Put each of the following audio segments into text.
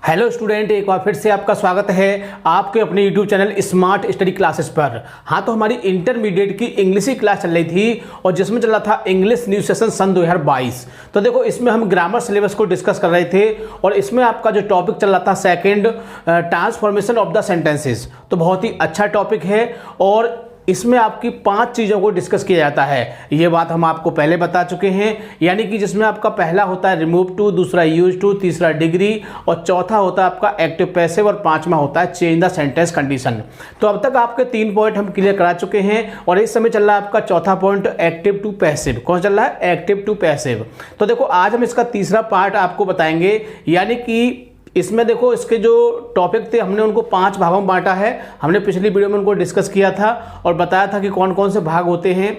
Hello student, एक बार फिर से आपका स्वागत है आपके अपने YouTube channel smart study classes पर। हाँ, तो हमारी इंटरमीडिएट की इंग्लिश की क्लास चल रही थी और जिसमें चल रहा था इंग्लिश न्यू सेशन सन 2022। तो देखो, इसमें हम ग्रामर सिलेबस को डिस्कस कर रहे थे और इसमें आपका जो टॉपिक चल रहा था second, transformation of the sentences. तो बहुत ही अच्छा टॉपिक है और इसमें आपकी 5 चीज़ों को डिस्कस किया जाता है। ये बात हम आपको पहले बता चुके हैं, यानी कि जिसमें आपका पहला होता है रिमूव टू, दूसरा यूज टू, तीसरा डिग्री और चौथा होता है आपका एक्टिव पैसिव और पांचवा होता है चेंज द सेंटेंस कंडीशन। तो अब तक आपके 3 पॉइंट हम क्लियर करा चुके हैं और इस समय चल रहा है आपका चौथा पॉइंट एक्टिव टू पैसिव। कौन चल रहा है? Active to passive. तो देखो, आज हम इसका तीसरा पार्ट आपको बताएंगे, यानी कि इसमें देखो, इसके जो टॉपिक थे हमने उनको 5 भागों में बांटा है। हमने पिछली वीडियो में उनको डिस्कस किया था और बताया था कि कौन कौन से भाग होते हैं।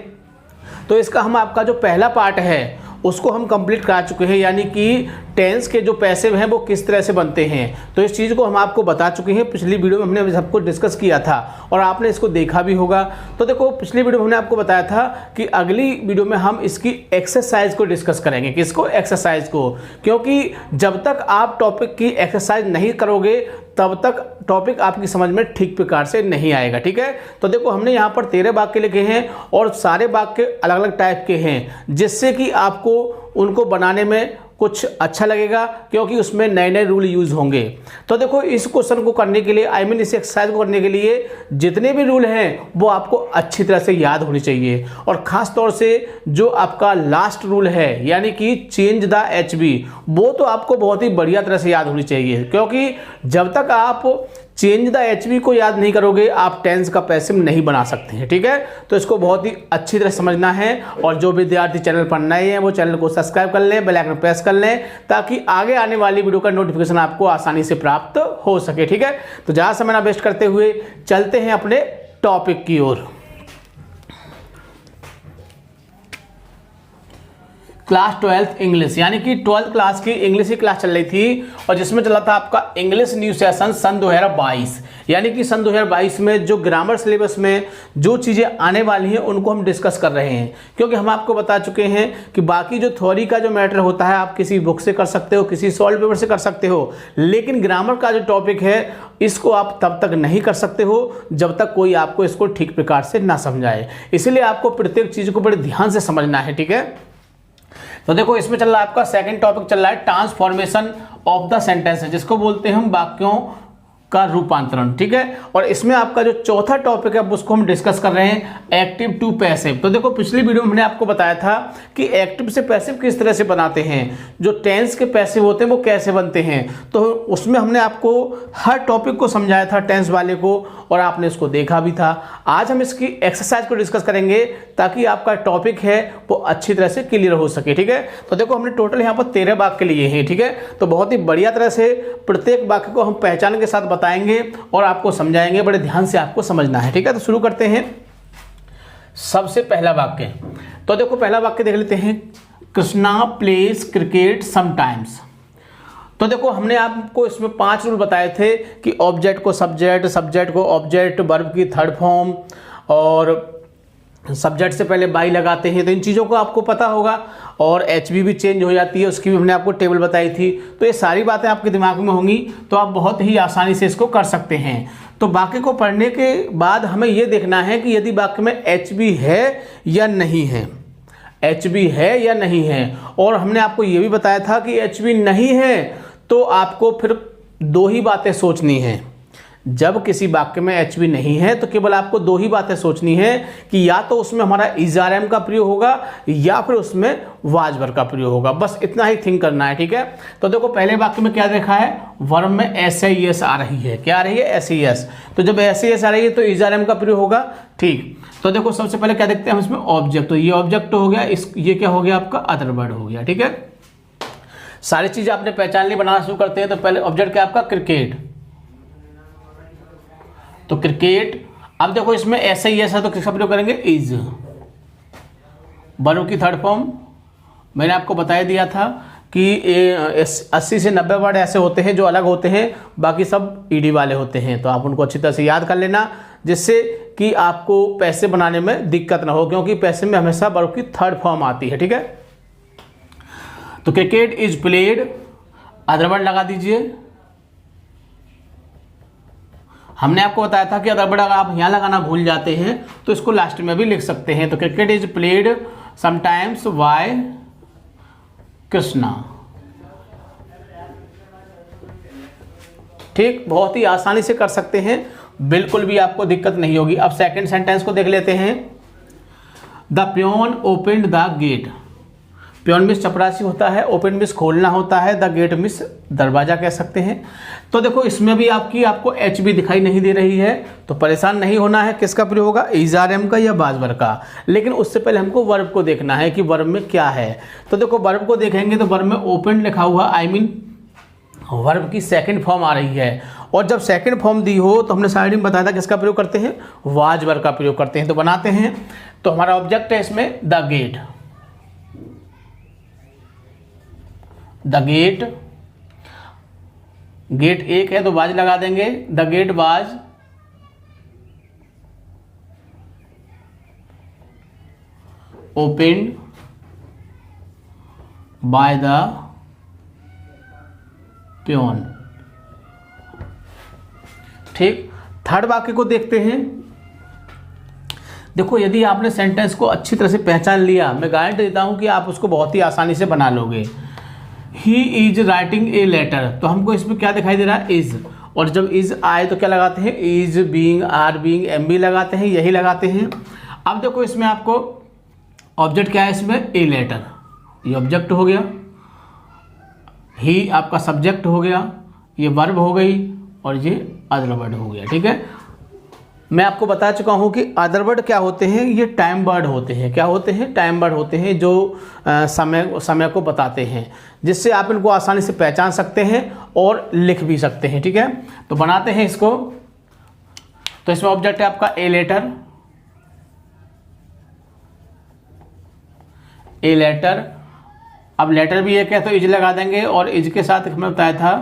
तो इसका हम आपका जो पहला पार्ट है उसको हम कंप्लीट करा चुके हैं, यानी कि टेंस के जो पैसिव हैं वो किस तरह से बनते हैं। तो इस चीज़ को हम आपको बता चुके हैं। पिछली वीडियो में हमने सबको डिस्कस किया था और आपने इसको देखा भी होगा। तो देखो, पिछली वीडियो में हमने आपको बताया था कि अगली वीडियो में हम इसकी एक्सरसाइज को डिस्कस करेंगे। किसको? एक्सरसाइज को। क्योंकि जब तक आप टॉपिक की एक्सरसाइज नहीं करोगे तब तक टॉपिक आपकी समझ में ठीक प्रकार से नहीं आएगा। ठीक है, तो देखो, हमने यहाँ पर 13 वाक्य लिखे हैं और सारे वाक्य अलग अलग टाइप के हैं, जिससे कि आपको उनको बनाने में कुछ अच्छा लगेगा, क्योंकि उसमें नए नए रूल यूज होंगे। तो देखो, इस क्वेश्चन को करने के लिए, इस एक्सरसाइज को करने के लिए जितने भी रूल हैं वो आपको अच्छी तरह से याद होनी चाहिए। और ख़ास तौर से जो आपका लास्ट रूल है, यानी कि चेंज द HB, वो तो आपको बहुत ही बढ़िया तरह से याद होनी चाहिए। क्योंकि जब तक आप चेंज द HB को याद नहीं करोगे, आप टेंस का पैसिव नहीं बना सकते हैं। ठीक है, तो इसको बहुत ही अच्छी तरह समझना है। और जो विद्यार्थी चैनल पर नए हैं वो चैनल को सब्सक्राइब कर लें, बेल आइकन प्रेस कर लें, ताकि आगे आने वाली वीडियो का नोटिफिकेशन आपको आसानी से प्राप्त हो सके। ठीक है, तो ज़्यादा समय ना वेस्ट करते हुए चलते हैं अपने टॉपिक की ओर। क्लास 12th इंग्लिश, यानी कि 12th क्लास की इंग्लिश की क्लास चल रही थी और जिसमें चला था आपका इंग्लिश न्यू सेशन सन 2022। यानी कि सन 2022 में जो ग्रामर सिलेबस में जो चीज़ें आने वाली हैं उनको हम डिस्कस कर रहे हैं। क्योंकि हम आपको बता चुके हैं कि बाकी जो थ्योरी का जो मैटर होता है आप किसी बुक से कर सकते हो, किसी सॉल्व पेपर से कर सकते हो, लेकिन ग्रामर का जो टॉपिक है इसको आप तब तक नहीं कर सकते हो जब तक कोई आपको इसको ठीक प्रकार से ना समझाए। इसलिए आपको प्रत्येक चीज़ को बड़े ध्यान से समझना है। ठीक है, तो देखो, इसमें चल रहा है आपका सेकंड टॉपिक चल रहा है ट्रांसफॉर्मेशन ऑफ द सेंटेंस, जिसको बोलते हैं हम वाक्यों का रूपांतरण। ठीक है, और इसमें आपका जो चौथा टॉपिक है उसको हम डिस्कस कर रहे हैं एक्टिव टू पैसिव। तो देखो, पिछली वीडियो में हमने आपको बताया था कि एक्टिव से पैसिव किस तरह से बनाते हैं, जो टेंस के पैसिव होते हैं वो कैसे बनते हैं। तो उसमें हमने आपको हर टॉपिक को समझाया था, टेंस वाले को, और आपने इसको देखा भी था। आज हम इसकी एक्सरसाइज को डिस्कस करेंगे ताकि आपका टॉपिक है वो अच्छी तरह से क्लियर हो सके। ठीक है, तो देखो, हमने टोटल यहाँ पर 13 वाक्य लिए हैं। ठीक है, तो बहुत ही बढ़िया तरह से प्रत्येक वाक्य को हम पहचान के साथ बताएंगे और आपको समझाएंगे। बड़े ध्यान से आपको समझना है। ठीक है, तो शुरू करते हैं। सबसे पहला वाक्य, तो देखो, पहला वाक्य देख लेते हैं। Krishna pledge cricket sometimes. तो देखो, हमने आपको इसमें 5 रूल बताए थे कि ऑब्जेक्ट को सब्जेक्ट, सब्जेक्ट को ऑब्जेक्ट, वर्ब की थर्ड फॉर्म और सब्जेक्ट से पहले बाई लगाते हैं। तो इन चीज़ों को आपको पता होगा। और HB भी चेंज हो जाती है, उसकी भी हमने आपको टेबल बताई थी। तो ये सारी बातें आपके दिमाग में होंगी, तो आप बहुत ही आसानी से इसको कर सकते हैं। तो वाक्य को पढ़ने के बाद हमें ये देखना है कि यदि वाक्य में HB है या नहीं है, HB है या नहीं है। और हमने आपको ये भी बताया था कि HB नहीं है तो आपको फिर 2 ही बातें सोचनी है। जब किसी वाक्य में HB नहीं है तो केवल आपको 2 ही बातें सोचनी है कि या तो उसमें हमारा इज़-आर-एम का प्रयोग होगा या फिर उसमें वाज वर्ब का प्रयोग होगा। बस इतना ही थिंक करना है। ठीक है, तो देखो, पहले वाक्य में क्या देखा है, वर्ब में SIS आ रही है। क्या आ रही है? SIS। तो जब SIS आ रही है तो इज़-आर-एम का प्रयोग होगा। ठीक, तो देखो, सबसे पहले क्या देखते हैं हम इसमें, ऑब्जेक्ट। तो ये ऑब्जेक्ट हो गया, ये क्या हो गया आपका, अदर वर्ड हो गया। ठीक है, सारी चीज़ आपने पहचान ली। बनाना शुरू करते हैं। तो पहले ऑब्जेक्ट क्या आपका, क्रिकेट। तो क्रिकेट। अब देखो, इसमें SIS है तो किसका प्रयोग करेंगे, इज। वर्ब की थर्ड फॉर्म मैंने आपको बता दिया था कि 80 से 90 वर्ड ऐसे होते हैं जो अलग होते हैं, बाकी सब ED वाले होते हैं। तो आप उनको अच्छी तरह से याद कर लेना, जिससे कि आपको पैसे बनाने में दिक्कत ना हो, क्योंकि पैसे में हमेशा वर्ब की थर्ड फॉर्म आती है। ठीक है, तो cricket is played, other word लगा दीजिए, हमने आपको बताया था कि अदरवर्ड अगर आप यहाँ लगाना भूल जाते हैं तो इसको लास्ट में भी लिख सकते हैं। तो cricket is played sometimes by Krishna. ठीक, बहुत ही आसानी से कर सकते हैं, बिल्कुल भी आपको दिक्कत नहीं होगी। अब सेकंड सेंटेंस को देख लेते हैं। The peon opened the gate. Peon मिस चपरासी होता है, ओपन मिस खोलना होता है, द गेट मिस दरवाजा कह सकते हैं। तो देखो इसमें भी आपको एच भी दिखाई नहीं दे रही है, तो परेशान नहीं होना है। किसका प्रयोग होगा, इज आर एम का या बाजवर का। लेकिन उससे पहले हमको वर्ब को देखना है कि वर्ब में क्या है। तो देखो वर्ब को देखेंगे तो वर्ब में ओपन लिखा हुआ, आई मीन वर्ब की सेकंड फॉर्म आ रही है। और जब सेकंड फॉर्म दी हो तो हमने साइड में बताया था किसका प्रयोग करते हैं, वाज वर्ब का प्रयोग करते हैं। तो बनाते हैं, तो हमारा ऑब्जेक्ट है इसमें the gate. The gate, gate एक है तो वाज लगा देंगे, the gate was open by the peon. ठीक, थर्ड वाक्य को देखते हैं। देखो यदि आपने सेंटेंस को अच्छी तरह से पहचान लिया, मैं गारंटी देता हूं कि आप उसको बहुत ही आसानी से बना लोगे। He is writing a letter, तो हमको इसमें क्या दिखाई दे रहा है, इज। और जब इज आए तो क्या लगाते हैं, is, being, are being, am be लगाते हैं, यही लगाते हैं। अब देखो इसमें आपको ऑब्जेक्ट क्या है, इसमें ए लेटर, ये ऑब्जेक्ट हो गया, ही आपका सब्जेक्ट हो गया, ये वर्ब हो गई, और ये अदर वर्ड हो गया। ठीक है, मैं आपको बता चुका हूँ कि अदर वर्ड क्या होते हैं, ये टाइम वर्ड होते हैं। क्या होते हैं, टाइम वर्ड होते हैं, जो समय को बताते हैं, जिससे आप इनको आसानी से पहचान सकते हैं और लिख भी सकते हैं। ठीक है, तो बनाते हैं इसको। तो इसमें ऑब्जेक्ट है आपका ए लेटर, ए लेटर। अब लेटर भी एक है तो इज लगा देंगे, और इज के साथ हमें बताया था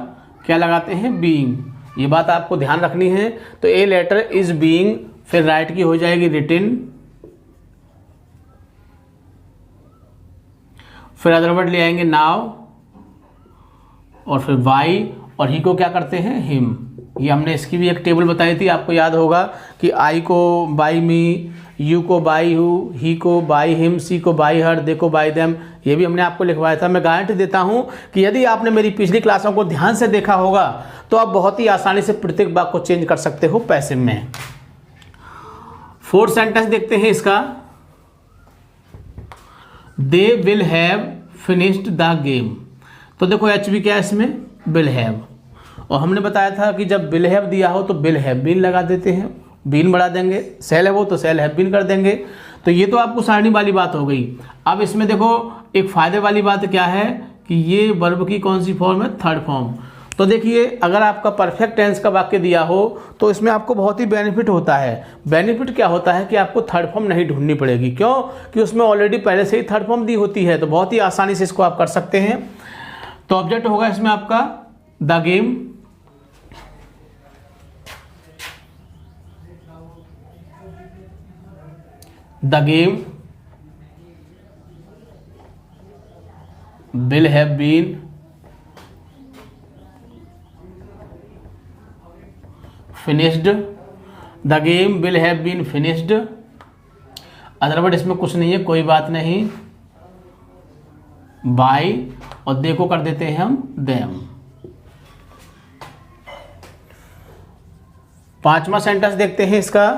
क्या लगाते हैं, बीइंग। ये बात आपको ध्यान रखनी है। तो ए लेटर इज बीइंग, फिर राइट की हो जाएगी रिटिन, फिर अदर वर्ड ले आएंगे नाउ, और फिर वाई, और ही को क्या करते हैं, हिम। ये हमने इसकी भी एक टेबल बताई थी, आपको याद होगा कि आई को बाई मी, यू को बाई हु, ही को बाई हिम, सी को बाई हर, दे को बाई देम। ये भी हमने आपको लिखवाया था। मैं गारंटी देता हूं कि यदि आपने मेरी पिछली क्लासों को ध्यान से देखा होगा तो आप बहुत ही आसानी से प्रत्येक वाक्य को चेंज कर सकते हो पैसिव में। फोर्थ सेंटेंस देखते हैं इसका। They will have finished the game. तो देखो एच बी क्या है इसमें, विल हैव, और हमने बताया था कि जब विल हैव दिया हो तो विल हैव बीन लगा देते हैं, बीन बढ़ा देंगे, सेल है वो तो सेल हैव बीन कर देंगे। तो ये तो आपको सारणी वाली बात हो गई। अब इसमें देखो एक फायदे वाली बात क्या है कि ये वर्ब की कौन सी फॉर्म है, थर्ड फॉर्म। तो देखिए अगर आपका परफेक्ट टेंस का वाक्य दिया हो तो इसमें आपको बहुत ही बेनिफिट होता है। बेनिफिट क्या होता है कि आपको थर्ड फॉर्म नहीं ढूंढनी पड़ेगी। क्यों, कि उसमें ऑलरेडी पहले से ही थर्ड फॉर्म दी होती है, तो बहुत ही आसानी से इसको आप कर सकते हैं। तो ऑब्जेक्ट होगा इसमें आपका the game, the game will have been finished, the game will have been finished। अदरवर्ड इसमें कुछ नहीं है, कोई बात नहीं, बाय, और दे को कर देते हैं हम them। पांचवा सेंटेंस देखते हैं इसका।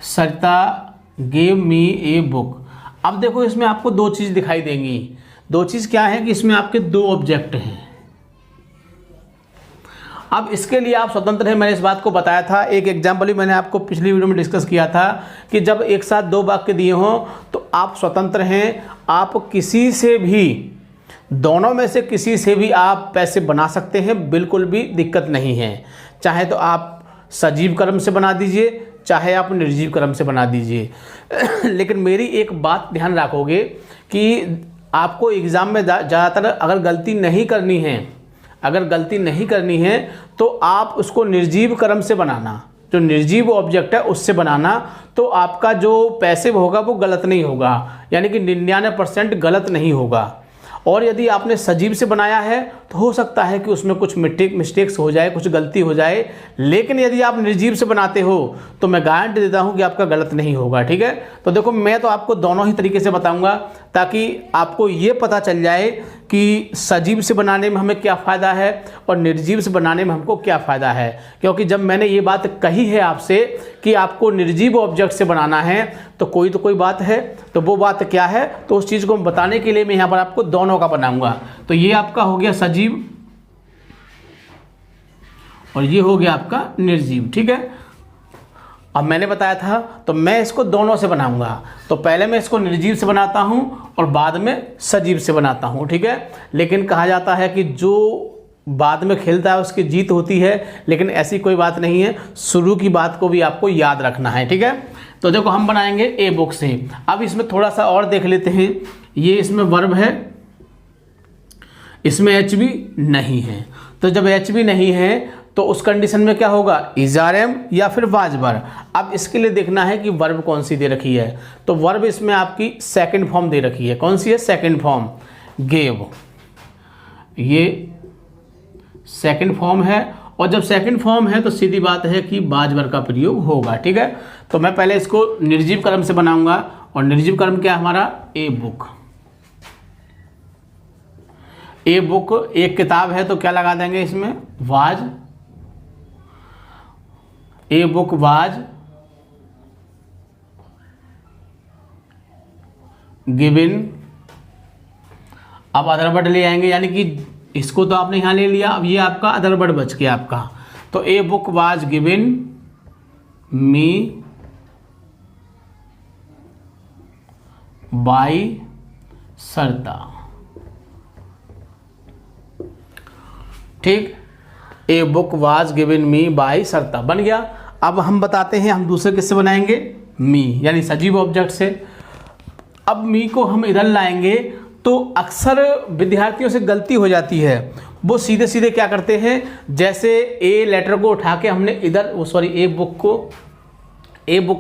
सरिता गेव मी ए बुक। अब देखो इसमें आपको दो चीज दिखाई देंगी। दो चीज क्या है कि इसमें आपके दो ऑब्जेक्ट हैं। अब इसके लिए आप स्वतंत्र हैं, मैंने इस बात को बताया था। एक एग्जाम्पल भी मैंने आपको पिछली वीडियो में डिस्कस किया था कि जब एक साथ दो वाक्य दिए हों तो आप स्वतंत्र हैं, आप किसी से भी, दोनों में से किसी से भी आप पैसे बना सकते हैं, बिल्कुल भी दिक्कत नहीं है। चाहे तो आप सजीव कर्म से बना दीजिए, चाहे आप निर्जीव कर्म से बना दीजिए। लेकिन मेरी एक बात ध्यान रखोगे कि आपको एग्ज़ाम में ज़्यादातर अगर गलती नहीं करनी है, तो आप उसको निर्जीव कर्म से बनाना, जो निर्जीव ऑब्जेक्ट है उससे बनाना, तो आपका जो पैसिव होगा वो गलत नहीं होगा, यानी कि 99% गलत नहीं होगा। और यदि आपने सजीव से बनाया है तो हो सकता है कि उसमें कुछ मिस्टेक्स हो जाए, कुछ गलती हो जाए, लेकिन यदि आप निर्जीव से बनाते हो तो मैं गारंटी देता हूं कि आपका गलत नहीं होगा। ठीक है, तो देखो मैं तो आपको दोनों ही तरीके से बताऊंगा ताकि आपको ये पता चल जाए कि सजीव से बनाने में हमें क्या फ़ायदा है और निर्जीव से बनाने में हमको क्या फ़ायदा है। क्योंकि जब मैंने ये बात कही है आपसे कि आपको निर्जीव ऑब्जेक्ट से बनाना है तो कोई बात है, तो वो बात क्या है, तो उस चीज़ को बताने के लिए मैं यहाँ पर आपको दोनों का बनाऊंगा। तो ये आपका हो गया सजीव और ये हो गया आपका निर्जीव। ठीक है, अब मैंने बताया था तो मैं इसको दोनों से बनाऊंगा। तो पहले मैं इसको निर्जीव से बनाता हूं और बाद में सजीव से बनाता हूं। ठीक है, लेकिन कहा जाता है कि जो बाद में खेलता है उसकी जीत होती है, लेकिन ऐसी कोई बात नहीं है, शुरू की बात को भी आपको याद रखना है। ठीक है, तो देखो हम बनाएंगे ए बुक से। अब इसमें थोड़ा सा और देख लेते हैं, ये इसमें वर्ब है, इसमें एच बी नहीं है। तो जब एच बी नहीं है तो उस कंडीशन में क्या होगा, इज़ारम या फिर वाजबर। अब इसके लिए देखना है कि वर्ब कौन सी दे रखी है। तो वर्ब इसमें आपकी सेकंड फॉर्म दे रखी है। कौन सी है, सेकंड फॉर्म, गेव। ये सेकंड फॉर्म है और जब सेकंड फॉर्म है तो सीधी बात है कि वाजबर का प्रयोग होगा। ठीक है, तो मैं पहले इसको निर्जीव कर्म से बनाऊंगा और निर्जीव कर्म क्या है हमारा, ए बुक। ए बुक एक किताब है तो क्या लगा देंगे इसमें, was. A book was given. अब अदर वर्ड ले आएंगे, यानी कि इसको तो आपने यहां ले लिया, अब ये आपका अदर वर्ड बच गया आपका। तो a book was given me by Sarita. ठीक, a book was given me by Sarita बन गया। अब हम बताते हैं हम दूसरे किससे बनाएंगे, मी यानी सजीव ऑब्जेक्ट से। अब मी को हम इधर लाएंगे तो अक्सर विद्यार्थियों से गलती हो जाती है, वो सीधे सीधे क्या करते हैं, जैसे ए लेटर को उठा के हमने इधर, सॉरी ए बुक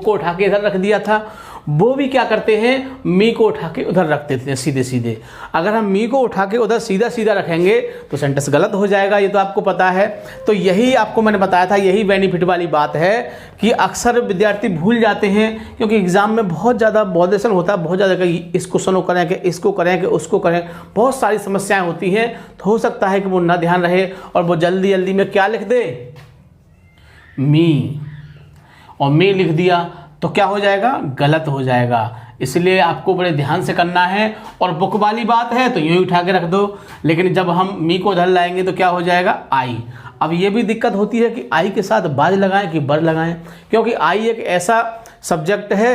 को उठा के इधर रख दिया था, वो भी क्या करते हैं, मी को उठा के उधर रख देते हैं सीधे सीधे। अगर हम मी को उठा के उधर सीधा सीधा रखेंगे तो सेंटेंस गलत हो जाएगा, ये तो आपको पता है। तो यही आपको मैंने बताया था, यही बेनिफिट वाली बात है कि अक्सर विद्यार्थी भूल जाते हैं, क्योंकि एग्जाम में बहुत ज़्यादा बॉदेशन होता है, बहुत ज़्यादा कि इस क्वेश्चन को करें कि इसको करें कि उसको करें, बहुत सारी समस्याएँ होती हैं। तो हो सकता है कि वो ना ध्यान रहे और वो जल्दी जल्दी में क्या लिख दे, मी, और मी लिख दिया तो क्या हो जाएगा, गलत हो जाएगा। इसलिए आपको बड़े ध्यान से करना है। और बुक वाली बात है तो यूँ ही उठा के रख दो, लेकिन जब हम मी को उधर लाएंगे तो क्या हो जाएगा, आई। अब ये भी दिक्कत होती है कि आई के साथ बाज लगाएं कि बर लगाएं, क्योंकि आई एक ऐसा सब्जेक्ट है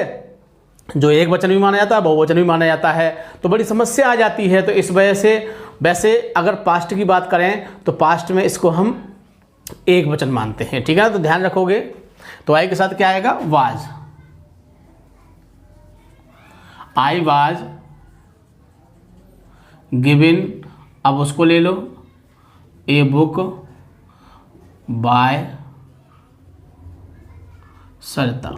जो एक वचन भी माना जाता है, बहुवचन भी माना जाता है, तो बड़ी समस्या आ जाती है। तो इस वजह से वैसे अगर पास्ट की बात करें तो पास्ट में इसको हम एक वचन मानते हैं। ठीक है, तो ध्यान रखोगे। तो आई के साथ क्या आएगा, वाज। आई वाज गिवन, अब उसको ले लो, ए बुक बाय सरता।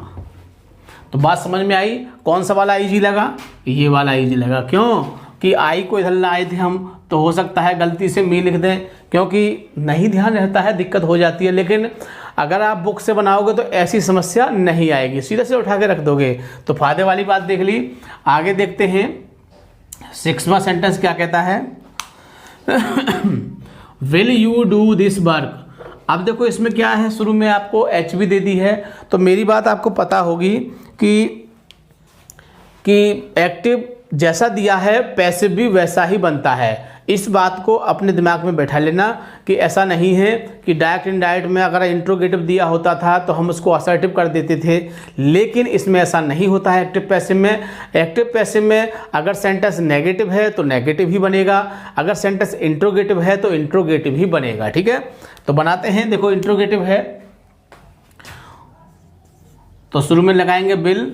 तो बात समझ में आई, कौन सा वाला इजी लगा, ये वाला इजी लगा। क्यों कि आई को इधर लाए थे हम, तो हो सकता है गलती से मी लिख दें, क्योंकि नहीं ध्यान रहता है, दिक्कत हो जाती है। लेकिन अगर आप बुक से बनाओगे तो ऐसी समस्या नहीं आएगी, सीधे से उठा के रख दोगे। तो फायदे वाली बात देख ली। आगे देखते हैं 6वां सेंटेंस क्या कहता है, will you do this work. अब देखो इसमें क्या है, शुरू में आपको एच भी दे दी है, तो मेरी बात आपको पता होगी कि एक्टिव जैसा दिया है पैसिव भी वैसा ही बनता है। इस बात को अपने दिमाग में बैठा लेना कि ऐसा नहीं है कि डायरेक्ट इनडायरेक्ट में अगर इंट्रोगेटिव दिया होता था तो हम उसको असर्टिव कर देते थे, लेकिन इसमें ऐसा नहीं होता है। एक्टिव पैसिव में, एक्टिव पैसिव में अगर सेंटेंस नेगेटिव है तो नेगेटिव ही बनेगा, अगर सेंटेंस इंट्रोगेटिव है तो इंट्रोगेटिव ही बनेगा। ठीक है, तो बनाते हैं। देखो इंट्रोगेटिव है तो शुरू में लगाएंगे विल,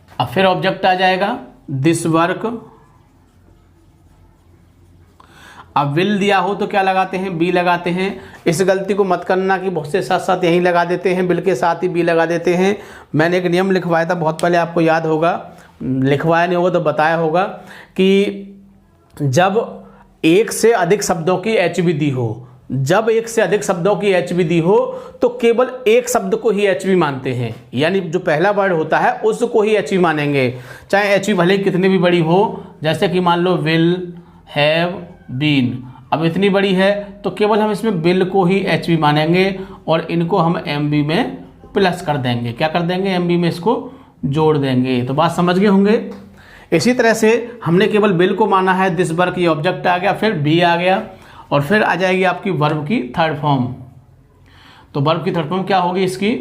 अब फिर ऑब्जेक्ट आ जाएगा दिस वर्क। अब विल दिया हो तो क्या लगाते हैं, बी लगाते हैं। इस गलती को मत करना कि बहुत से साथ साथ यहीं लगा देते हैं, विल के साथ ही बी लगा देते हैं। मैंने एक नियम लिखवाया था बहुत पहले, आपको याद होगा, लिखवाया नहीं होगा तो बताया होगा कि जब एक से अधिक शब्दों की एच बी दी हो, जब एक से अधिक शब्दों की एच बी दी हो तो केवल एक शब्द को ही एच बी मानते हैं, यानी जो पहला वर्ड होता है उसको ही एच बी मानेंगे, चाहे एच बी भले कितनी भी बड़ी हो। जैसे कि मान लो विल, हैव, बीन, अब इतनी बड़ी है तो केवल हम इसमें विल को ही एच बी मानेंगे और इनको हम एम बी में प्लस कर देंगे। क्या कर देंगे? एम बी में इसको जोड़ देंगे। तो बात समझ गए होंगे। इसी तरह से हमने केवल विल को माना है, दिस वर्क ये ऑब्जेक्ट आ गया, फिर बी आ गया और फिर आ जाएगी आपकी वर्ब की थर्ड फॉर्म। तो वर्ब की थर्ड फॉर्म क्या होगी इसकी?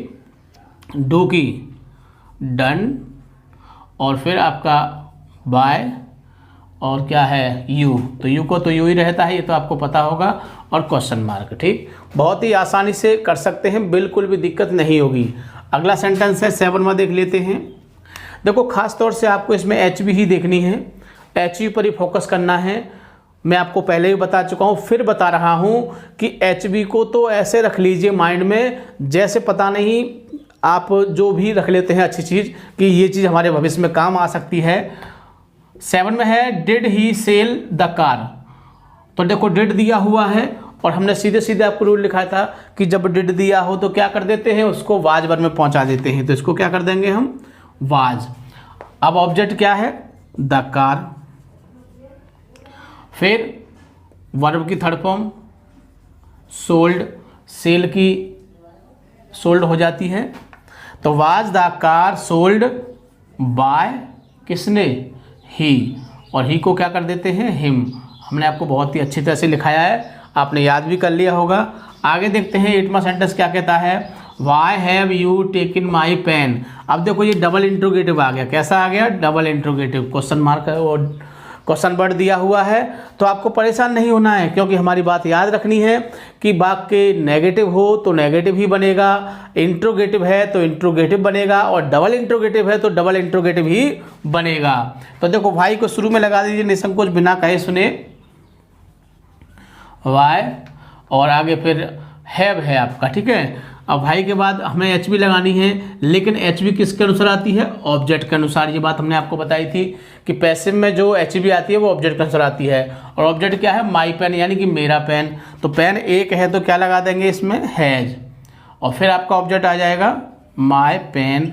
डू की, डन, और फिर आपका बाय और क्या है? यू। तो यू को तो यू ही रहता है, ये तो आपको पता होगा, और क्वेश्चन मार्क। ठीक, बहुत ही आसानी से कर सकते हैं, बिल्कुल भी दिक्कत नहीं होगी। अगला सेंटेंस है 7 में, देख लेते हैं। देखो खास तौर से आपको इसमें एच बी ही देखनी है, एच बी पर ही फोकस करना है। मैं आपको पहले ही बता चुका हूँ, फिर बता रहा हूँ कि एच बी को तो ऐसे रख लीजिए माइंड में जैसे पता नहीं आप जो भी रख लेते हैं अच्छी चीज़ कि ये चीज़ हमारे भविष्य में काम आ सकती है। 7 में है did he sell the car. तो देखो डिड दिया हुआ है और हमने सीधे सीधे आपको रूल लिखा था कि जब डिड दिया हो तो क्या कर देते हैं? उसको वाज वर्ब में पहुंचा देते हैं। तो इसको क्या कर देंगे हम? वाज। अब ऑब्जेक्ट क्या है? The car. फिर वर्ब की थर्ड फॉर्म सोल्ड, सेल की सोल्ड हो जाती है। तो was the car sold by, किसने? ही, और ही को क्या कर देते हैं? हिम। हमने आपको बहुत ही अच्छी तरह से लिखाया है, आपने याद भी कर लिया होगा। आगे देखते हैं 8वां सेंटेंस क्या कहता है? Why have you taken my pen. अब देखो ये डबल इंट्रोगेटिव आ गया। कैसा आ गया? डबल इंट्रोगेटिव, क्वेश्चन मार्क है और क्वेश्चन वर्ड दिया हुआ है। तो आपको परेशान नहीं होना है, क्योंकि हमारी बात याद रखनी है कि वाक्य नेगेटिव हो तो नेगेटिव ही बनेगा, इंट्रोगेटिव है तो इंट्रोगेटिव बनेगा, और डबल इंट्रोगेटिव है तो डबल इंट्रोगेटिव ही बनेगा। तो देखो वाई को शुरू में लगा दीजिए निसंकोच, बिना कहे सुने, वाई, और आगे फिर हैव है आपका। ठीक है, अब भाई के बाद हमें एच बी लगानी है, लेकिन एच बी किसके अनुसार आती है? ऑब्जेक्ट के अनुसार। ये बात हमने आपको बताई थी कि पैसिव में जो एच बी आती है वो ऑब्जेक्ट के अनुसार आती है, और ऑब्जेक्ट क्या है? माई पेन, यानी कि मेरा पेन। तो पेन एक है तो क्या लगा देंगे इसमें? हैज, और फिर आपका ऑब्जेक्ट आ जाएगा माई पेन।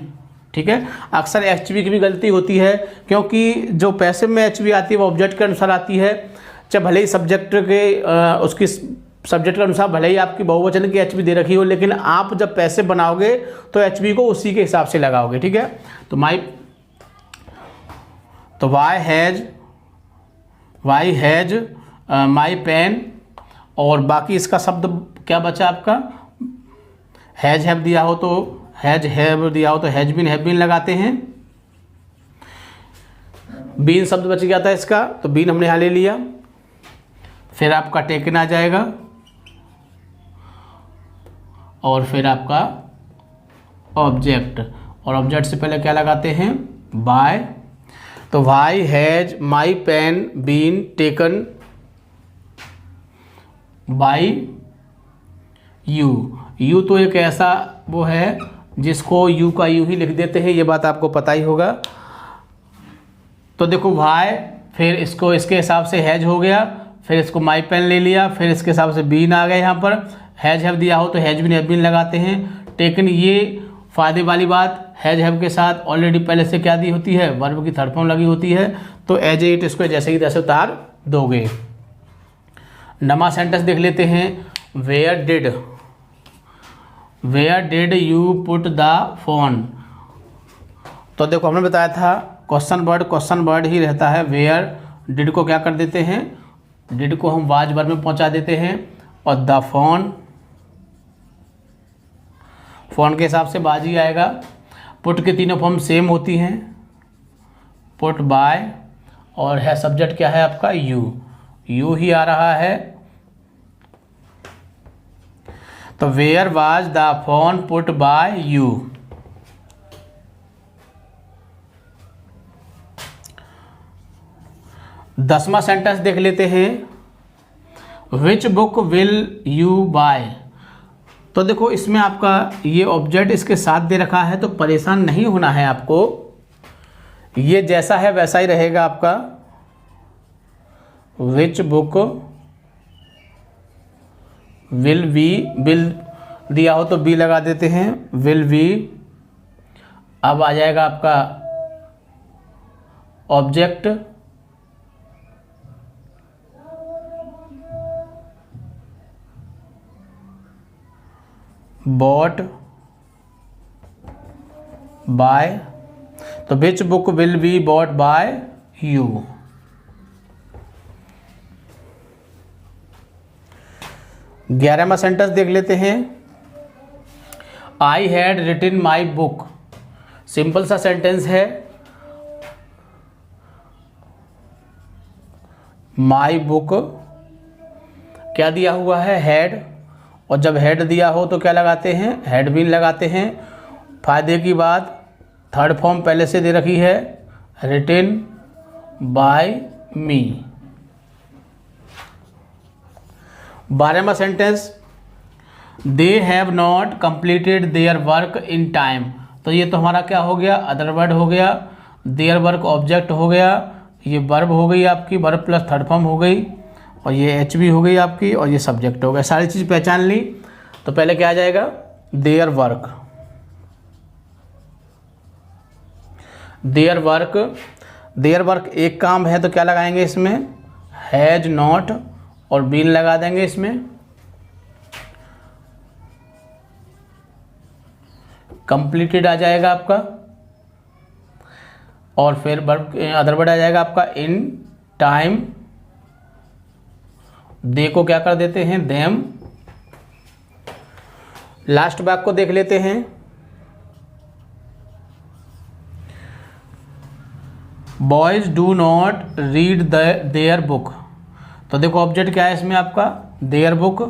ठीक है, अक्सर एच बी की भी गलती होती है, क्योंकि जो पैसिव में एच बी आती है वो ऑब्जेक्ट के अनुसार आती है, चाहे भले ही सब्जेक्ट के उसकी सब्जेक्ट के अनुसार भले ही आपकी बहुवचन की एच बी दे रखी हो, लेकिन आप जब पैसे बनाओगे तो एच बी को उसी के हिसाब से लगाओगे। ठीक है, तो वाई हैज माई पेन, और बाकी इसका शब्द क्या बचा आपका? हैज हैव दिया हो तो हैज हैव दिया हो तो हैज बीन हैव बीन लगाते हैं। बीन शब्द बच गया था इसका, तो बीन हमने यहाँ ले लिया। फिर आपका टेकन आ जाएगा, और फिर आपका ऑब्जेक्ट, और ऑब्जेक्ट से पहले क्या लगाते हैं? बाय। तो why has my pen been taken by you. You तो एक ऐसा वो है जिसको यू का यू ही लिख देते हैं, ये बात आपको पता ही होगा। तो देखो वाई, फिर इसको इसके हिसाब से हैज हो गया, फिर इसको माई पेन ले लिया, फिर इसके हिसाब से बीन आ गया। यहाँ पर हैज हैव दिया हो तो हैज बीन हैव बीन लगाते हैं। टेकन, ये फ़ायदे वाली बात, हैज हैव के साथ ऑलरेडी पहले से क्या दी होती है? वर्ब की थर्ड फॉर्म लगी होती है, तो एज इट इसको जैसे ही तैसे उतार दोगे। नवा सेंटेंस देख लेते हैं। Where did you put the phone. तो देखो हमने बताया था क्वेश्चन वर्ड ही रहता है। वेयर, डिड को क्या कर देते हैं? डिड को हम वाज वर्ब में पहुंचा देते हैं, और द फोन के हिसाब से बाज ही आएगा। पुट के तीनों फॉर्म सेम होती हैं, पुट बाय, और है सब्जेक्ट क्या है आपका? यू ही आ रहा है। तो where was the phone put by you. दसवां सेंटेंस देख लेते हैं। Which book will you buy. तो देखो इसमें आपका ये ऑब्जेक्ट इसके साथ दे रखा है, तो परेशान नहीं होना है आपको, ये जैसा है वैसा ही रहेगा आपका। विच बुक विल दिया हो तो बी लगा देते हैं, विल बी। अब आ जाएगा आपका ऑब्जेक्ट, बॉट बाय, तो which book will be bought by you. ग्यारहवां सेंटेंस देख लेते हैं। I had written my book, simple सा सेंटेंस है। माई बुक क्या दिया हुआ है, हैड, और जब हेड दिया हो तो क्या लगाते हैं, हैड बीन लगाते हैं। फायदे की बात, थर्ड फॉर्म पहले से दे रखी है, रिटन बाय मी। 12वां sentence, they have not completed their work in time, तो ये तो हमारा क्या हो गया, अदर वर्ड हो गया। देयर वर्क ऑब्जेक्ट हो गया, ये वर्ब हो गई आपकी, वर्ब प्लस थर्ड फॉर्म हो गई, और ये एच भी हो गई आपकी, और ये सब्जेक्ट हो गया। सारी चीज़ पहचान ली। तो पहले क्या आ जाएगा, their work, their work, their work एक काम है तो क्या लगाएंगे इसमें, हैज नॉट और बीन लगा देंगे इसमें। कंप्लीटेड आ जाएगा आपका, और फिर वर्ब अदर वर्ड आ जाएगा आपका इन टाइम। दे को क्या कर देते हैं, देम। लास्ट वाक्य को देख लेते हैं। Boys do not read their book, तो देखो ऑब्जेक्ट क्या है इसमें आपका, देयर बुक,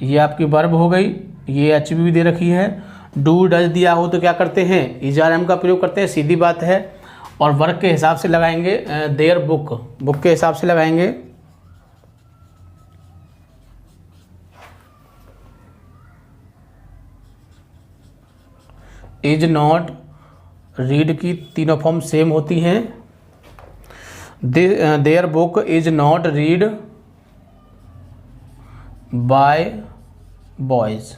ये आपकी वर्ब हो गई, ये एच भी दे रखी है। डू डज दिया हो तो क्या करते हैं, इज़ का प्रयोग करते हैं, सीधी बात है। और वर्क के हिसाब से लगाएंगे, देयर बुक, बुक के हिसाब से लगाएंगे। इज नॉट, रीड की तीनों फॉर्म सेम होती हैं। Their book is not read by boys.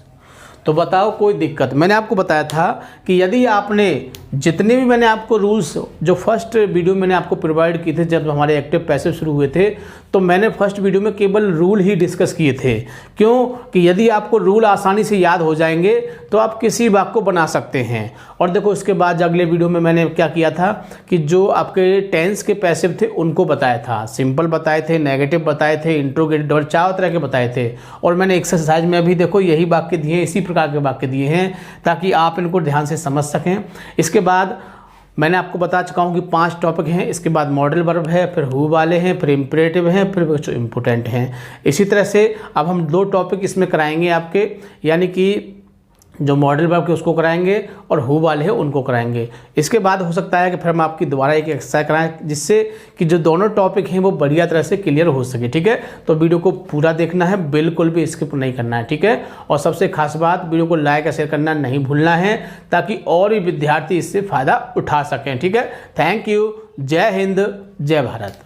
तो बताओ कोई दिक्कत, मैंने आपको बताया था कि यदि आपने जितने भी मैंने आपको रूल्स जो फर्स्ट वीडियो मैंने आपको प्रोवाइड किए थे जब हमारे एक्टिव पैसिव शुरू हुए थे, तो मैंने फर्स्ट वीडियो में केवल रूल ही डिस्कस किए थे। क्यों कि यदि आपको रूल आसानी से याद हो जाएंगे तो आप किसी वाक्य को बना सकते हैं। और देखो इसके बाद अगले वीडियो में मैंने क्या किया था कि जो आपके टेंस के पैसिव थे उनको बताया था, सिंपल बताए थे, नेगेटिव बताए थे, इंट्रोगेटिव और चार तरह के बताए थे। और मैंने एक्सरसाइज में भी देखो यही वाक्य दिए, इसी प्रकार के वाक्य दिए हैं ताकि आप इनको ध्यान से समझ सकें। इसके बाद मैंने आपको बता चुका हूँ कि 5 टॉपिक हैं। इसके बाद मॉडल वर्ब है, फिर हु वाले हैं, फिर इम्परेटिव हैं, फिर जो इम्पोर्टेंट हैं। इसी तरह से अब हम 2 टॉपिक इसमें कराएंगे आपके, यानी कि जो मॉडल वर्ब के उसको कराएंगे और हु वाले हैं उनको कराएंगे। इसके बाद हो सकता है कि फिर हम आपकी दोबारा एक एक्सरसाइज कराएं जिससे कि जो दोनों टॉपिक हैं वो बढ़िया तरह से क्लियर हो सके। ठीक है, तो वीडियो को पूरा देखना है, बिल्कुल भी स्किप नहीं करना है। ठीक है, और सबसे खास बात, वीडियो को लाइक और शेयर करना नहीं भूलना है ताकि और भी विद्यार्थी इससे फ़ायदा उठा सकें। ठीक है, थैंक यू, जय हिंद, जय भारत।